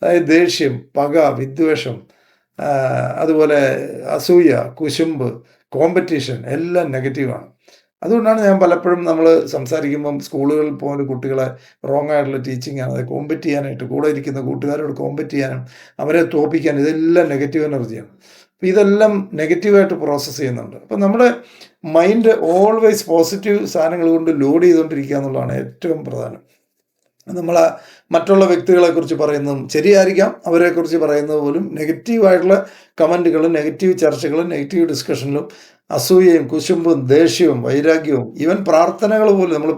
അതായത് ദേഷ്യം, പക, വിദ്വേഷം, അതുപോലെ അസൂയ, കുശുമ്പ്, കോമ്പറ്റീഷൻ എല്ലാം നെഗറ്റീവാണ്. അതുകൊണ്ടാണ് ഞാൻ പലപ്പോഴും നമ്മൾ സംസാരിക്കുമ്പം സ്കൂളുകളിൽ പോകുന്ന കുട്ടികളെ റോങ് ആയിട്ടുള്ള ടീച്ചിങ്ങാണ്. അത് കോമ്പറ്റ് ചെയ്യാനായിട്ട് കൂടെ ഇരിക്കുന്ന കൂട്ടുകാരോട് കോമ്പറ്റ് ചെയ്യാനും അവരെ തോൽപ്പിക്കാനും ഇതെല്ലാം നെഗറ്റീവ് എനർജിയാണ്. അപ്പോൾ ഇതെല്ലാം നെഗറ്റീവായിട്ട് പ്രോസസ്സ് ചെയ്യുന്നുണ്ട്. അപ്പോൾ നമ്മുടെ മൈൻഡ് ഓൾവേസ് പോസിറ്റീവ് സാധനങ്ങൾ കൊണ്ട് ലോഡ് ചെയ്തുകൊണ്ടിരിക്കുക എന്നുള്ളതാണ് ഏറ്റവും പ്രധാനം. നമ്മൾ മറ്റുള്ള വ്യക്തികളെക്കുറിച്ച് പറയുന്നതും ശരിയായിരിക്കാം, അവരെക്കുറിച്ച് പറയുന്നത് പോലും നെഗറ്റീവായിട്ടുള്ള കമൻറ്റുകളും നെഗറ്റീവ് ചർച്ചകളും നെഗറ്റീവ് ഡിസ്കഷനിലും അസൂയയും കുശുമ്പും ദേഷ്യവും വൈരാഗ്യവും ഈവൻ പ്രാർത്ഥനകൾ പോലും നമ്മൾ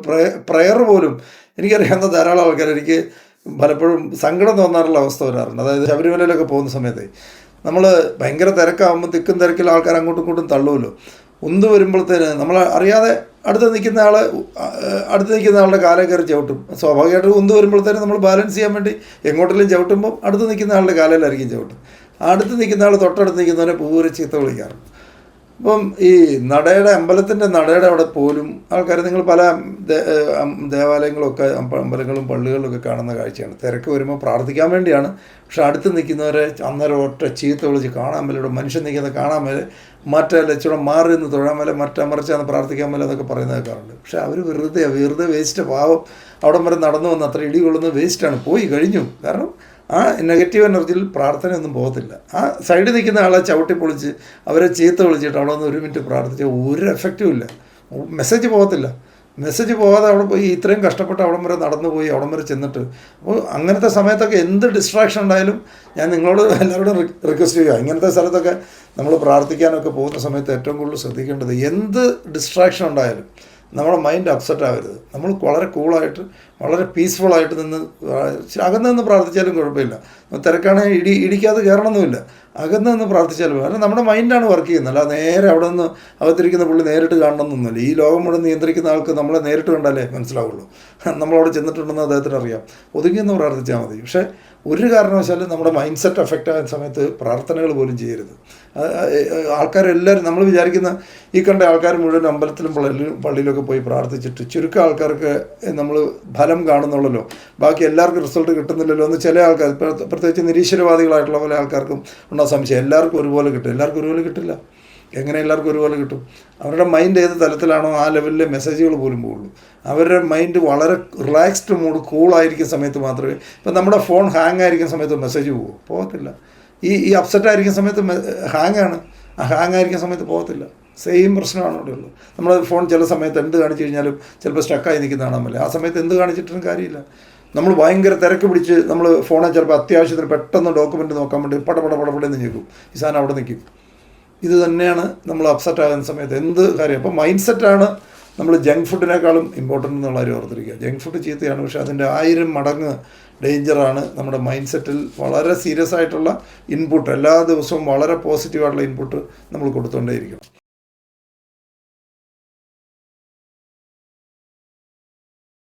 പ്രയർ പോലും എനിക്കറിയാവുന്ന ധാരാളം ആൾക്കാർ എനിക്ക് പലപ്പോഴും സങ്കടം തോന്നാറുള്ള അവസ്ഥ വരാറുണ്ട്. അതായത് ശബരിമലയിലൊക്കെ പോകുന്ന സമയത്ത് നമ്മൾ ഭയങ്കര തിരക്കാകുമ്പോൾ തിക്കും തിരക്കിൽ ആൾക്കാർ അങ്ങോട്ടും ഇങ്ങോട്ടും തള്ളുമല്ലോ. ഉന്ത് വരുമ്പോഴത്തേന് നമ്മൾ അറിയാതെ അടുത്ത് നിൽക്കുന്ന ആളുടെ കാലേ കയറി ചവിട്ടും. സ്വാഭാവികമായിട്ടും ഉന്ത് വരുമ്പോഴത്തേന് നമ്മൾ ബാലൻസ് ചെയ്യാൻ വേണ്ടി എങ്ങോട്ടെങ്കിലും ചവിട്ടുമ്പോൾ അടുത്ത് നിൽക്കുന്ന ആളുടെ കാലയിലായിരിക്കും ചവിട്ടും. അടുത്ത് നിൽക്കുന്ന ആൾ തൊട്ടടുത്ത് നിൽക്കുന്നവനെ പൂരെ ചീത്ത വിളിക്കാറുണ്ട്. അപ്പം ഈ അമ്പലത്തിൻ്റെ നടയുടെ അവിടെ പോലും ആൾക്കാർ നിങ്ങൾ പല ദേവാലയങ്ങളൊക്കെ അമ്പലങ്ങളും പള്ളികളിലൊക്കെ കാണുന്ന കാഴ്ചയാണ്. തിരക്ക് വരുമ്പോൾ പ്രാർത്ഥിക്കാൻ വേണ്ടിയാണ്. പക്ഷെ അടുത്ത് നിൽക്കുന്നവരെ അന്നേരം ഒറ്റ ചീത്ത വിളിച്ച് കാണാൻ മേലെ, ഇവിടെ മനുഷ്യൻ നിൽക്കുന്നത് കാണാൻ മേലെ, മറ്റല്ല ഇച്ചിരി മാറി നിന്ന് തൊഴാൻ മേലെ, മറ്റമറിച്ചാന്ന് പ്രാർത്ഥിക്കാൻ മേലെ എന്നൊക്കെ പറയുന്നത് കേൾക്കാറുണ്ട്. പക്ഷെ അവർ വെറുതെ വേസ്റ്റ്, പാവം അവിടം വരെ നടന്നു വന്ന് അത്ര ഇടി കൊള്ളുന്നത് വേസ്റ്റാണ്, പോയി കഴിഞ്ഞു. കാരണം ആ നെഗറ്റീവ് എനർജിയിൽ പ്രാർത്ഥനയൊന്നും പോകത്തില്ല. ആ സൈഡിൽ നിൽക്കുന്ന ആളെ ചവിട്ടി പൊളിച്ച് അവരെ ചീത്ത വിളിച്ചിട്ട് അവിടെ നിന്ന് 1 മിനിറ്റ് പ്രാർത്ഥിച്ചാൽ ഒരു എഫക്റ്റും ഇല്ല, മെസ്സേജ് പോകത്തില്ല. മെസ്സേജ് പോകാതെ അവിടെ പോയി ഇത്രയും കഷ്ടപ്പെട്ട് അവിടം വരെ നടന്നു പോയി അവിടം വരെ ചെന്നിട്ട്, അപ്പോൾ അങ്ങനത്തെ സമയത്തൊക്കെ എന്ത് ഡിസ്ട്രാക്ഷൻ ഉണ്ടായാലും ഞാൻ നിങ്ങളോട് എല്ലാവരോടും റിക്വസ്റ്റ് ചെയ്യുക, ഇങ്ങനത്തെ സ്ഥലത്തൊക്കെ നമ്മൾ പ്രാർത്ഥിക്കാനൊക്കെ പോകുന്ന സമയത്ത് ഏറ്റവും കൂടുതൽ ശ്രദ്ധിക്കേണ്ടത് എന്ത് ഡിസ്ട്രാക്ഷൻ ഉണ്ടായാലും നമ്മുടെ മൈൻഡ് അപ്സെറ്റ് ആവരുത്. നമ്മൾ വളരെ കൂളായിട്ട് വളരെ പീസ്ഫുള്ളായിട്ട് അകന്ന് നിന്ന് പ്രാർത്ഥിച്ചാലും കുഴപ്പമില്ല. തിരക്കാണെങ്കിൽ ഇടിക്കാതെ കയറണമെന്നുമില്ല, അകന്ന് നിന്ന് പ്രാർത്ഥിച്ചാലും. കാരണം നമ്മുടെ മൈൻഡാണ് വർക്ക് ചെയ്യുന്നത്, അല്ല നേരെ അവിടെ നിന്ന് അകത്തിരിക്കുന്ന പുള്ളി നേരിട്ട് കാണണമെന്നൊന്നുമില്ല. ഈ ലോകം മുഴുവൻ നിയന്ത്രിക്കുന്ന ആൾക്ക് നമ്മളെ നേരിട്ട് കണ്ടാലേ മനസ്സിലാവുള്ളൂ. നമ്മളവിടെ ചെന്നിട്ടുണ്ടെന്ന് അദ്ദേഹത്തിന് അറിയാം. ഒതുങ്ങിയെന്ന് പ്രാർത്ഥിച്ചാൽ മതി. പക്ഷേ ഒരു കാരണവശാലും നമ്മുടെ മൈൻഡ് സെറ്റ് എഫക്റ്റ് ആകുന്ന സമയത്ത് പ്രാർത്ഥനകൾ പോലും ചെയ്യരുത്. ആൾക്കാരെല്ലാവരും നമ്മൾ വിചാരിക്കുന്ന ഈ കണ്ട ആൾക്കാർ മുഴുവൻ അമ്പലത്തിലും പള്ളിയിലൊക്കെ പോയി പ്രാർത്ഥിച്ചിട്ട് ചുരുക്കം ആൾക്കാർക്ക് നമ്മൾ ഫലം കാണുന്നുള്ളല്ലോ, ബാക്കി എല്ലാവർക്കും റിസൾട്ട് കിട്ടുന്നില്ലല്ലോ എന്ന് ചില ആൾക്കാർ, പ്രത്യേകിച്ച് നിരീശ്വരവാദികളായിട്ടുള്ള പല ആൾക്കാർക്കും ഉണ്ടാ സംശയം. എല്ലാവർക്കും ഒരുപോലെ കിട്ടും, എല്ലാവർക്കും ഒരുപോലെ കിട്ടില്ല. എങ്ങനെ എല്ലാവർക്കും ഒരുപോലെ കിട്ടും? അവരുടെ മൈൻഡ് ഏത് തലത്തിലാണോ ആ ലെവലിലെ മെസ്സേജുകൾ പോലും പോകുള്ളൂ. അവരുടെ മൈൻഡ് വളരെ റിലാക്സ്ഡ് മൂഡ് കൂളായിരിക്കുന്ന സമയത്ത് മാത്രമേ, ഇപ്പം നമ്മുടെ ഫോൺ ഹാങ് ആയിരിക്കുന്ന സമയത്ത് മെസ്സേജ് പോകത്തില്ല. ഈ അപ്സെറ്റ് ആയിരിക്കുന്ന സമയത്ത് ഹാങ്ങാണ്, ആ ഹാങ് ആയിരിക്കുന്ന സമയത്ത് പോകത്തില്ല. സെയിം പ്രശ്നമാണ് അവിടെ ഉള്ളത്. നമ്മുടെ ഫോൺ ചില സമയത്ത് എന്ത് കാണിച്ചു കഴിഞ്ഞാലും ചിലപ്പോൾ സ്റ്റക്കായി നിൽക്കുന്ന കാണാൻ പറ്റില്ല. ആ സമയത്ത് എന്ത് കാണിച്ചിട്ടും കാര്യമില്ല. നമ്മൾ ഭയങ്കര തിരക്ക് പിടിച്ച് നമ്മൾ ഫോണെ ചിലപ്പോൾ അത്യാവശ്യത്തിന് പെട്ടെന്ന് ഡോക്യുമെൻ്റ് നോക്കാൻ വേണ്ടി പടപടന്ന് ഞെക്കും, ഈ സാധനം അവിടെ നിൽക്കും. ഇത് തന്നെയാണ് നമ്മൾ അപ്സെറ്റ് ആകുന്ന സമയത്ത് എന്ത് കാര്യം. അപ്പോൾ മൈൻഡ് സെറ്റാണ് നമ്മൾ ജങ്ക് ഫുഡിനേക്കാളും ഇമ്പോർട്ടൻ്റ് എന്നുള്ള കാര്യം ഓർത്തിരിക്കുക. ജങ്ക് ഫുഡ് ചീത്തയാണ്, പക്ഷേ അതിൻ്റെ 1000 മടങ്ങ് ഡേഞ്ചറാണ് നമ്മുടെ മൈൻഡ് സെറ്റിൽ. വളരെ സീരിയസ് ആയിട്ടുള്ള ഇൻപുട്ട് എല്ലാ ദിവസവും വളരെ പോസിറ്റീവായിട്ടുള്ള ഇൻപുട്ട് നമ്മൾ കൊടുത്തുകൊണ്ടേയിരിക്കണം.